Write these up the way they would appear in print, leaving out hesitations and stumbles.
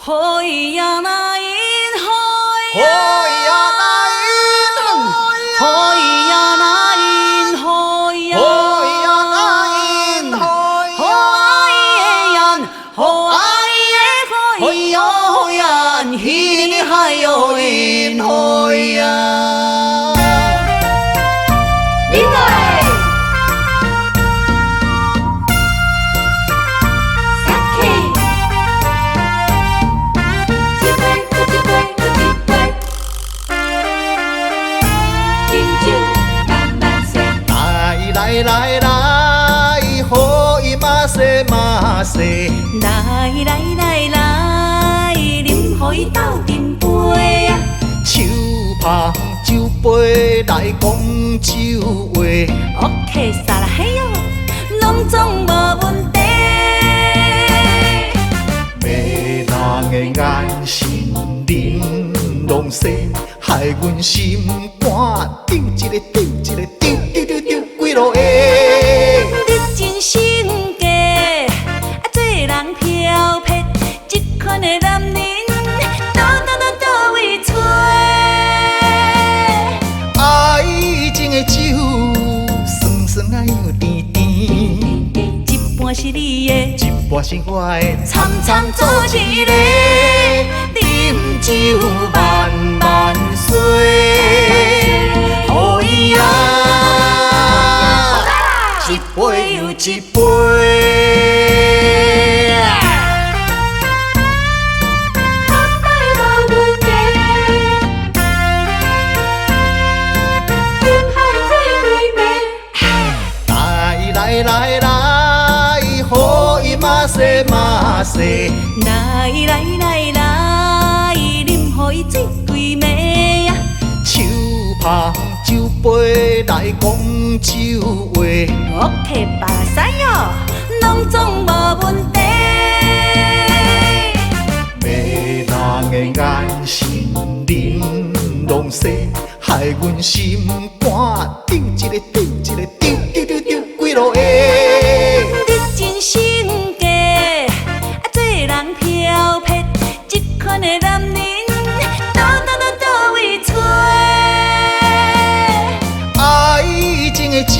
好伊呀那因好好伊呀那因好伊呀那因好呀好伊呀那因好好爱的人，好爱的好伊呀好人，彼你还有因好呀。你对。来，好伊嘛西嘛西，来，啉互伊斗阵杯啊！手捧酒杯来讲酒话。OK， 撒啦嘿哟，拢总无问题。迷人的眼神玲珑洗，害阮心肝丢一个丢一个丢丢丢丢几落下。你真性格，做人飘撇，这款的男人，倒位找？爱情的酒，酸酸啊又甜甜，一半是你的，一半是我的，惨惨做一个，饮酒万万岁，好伊啊，一杯又一杯。来，好伊嘛西嘛西，来，啉互伊醉规暝呀！手捧酒杯来讲酒话。OK， 巴拉西哟，拢总无问题。迷人的眼神玲珑洗，害阮心肝丢一个丢一个丢丢丢丢几落下。你真性格，做人飘撇，这款的男人，倒位找？爱情的酒，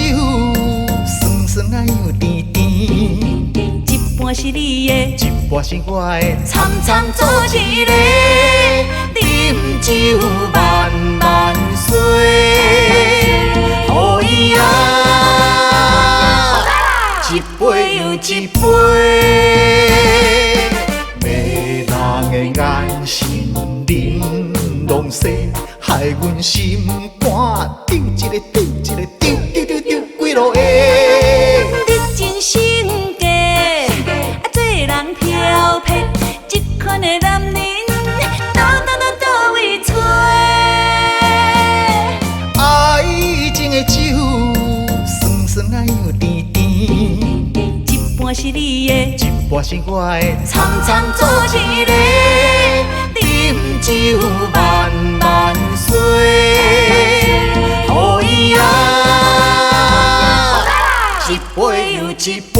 酸酸啊又甜甜，一半是你的，一半是我的，惨惨做一个，饮酒万万岁，好伊啊，一杯又一杯。迷人的眼神玲珑洗，害阮心肝丢一个丢一个丢丢丢丢几落下。你真性格，做人飘撇，这款的男人，倒位找？爱情的酒，酸酸啊又甜甜，一半是你的，一半是我的，惨惨做一个，饮酒万万岁，好伊啊，一杯又一杯。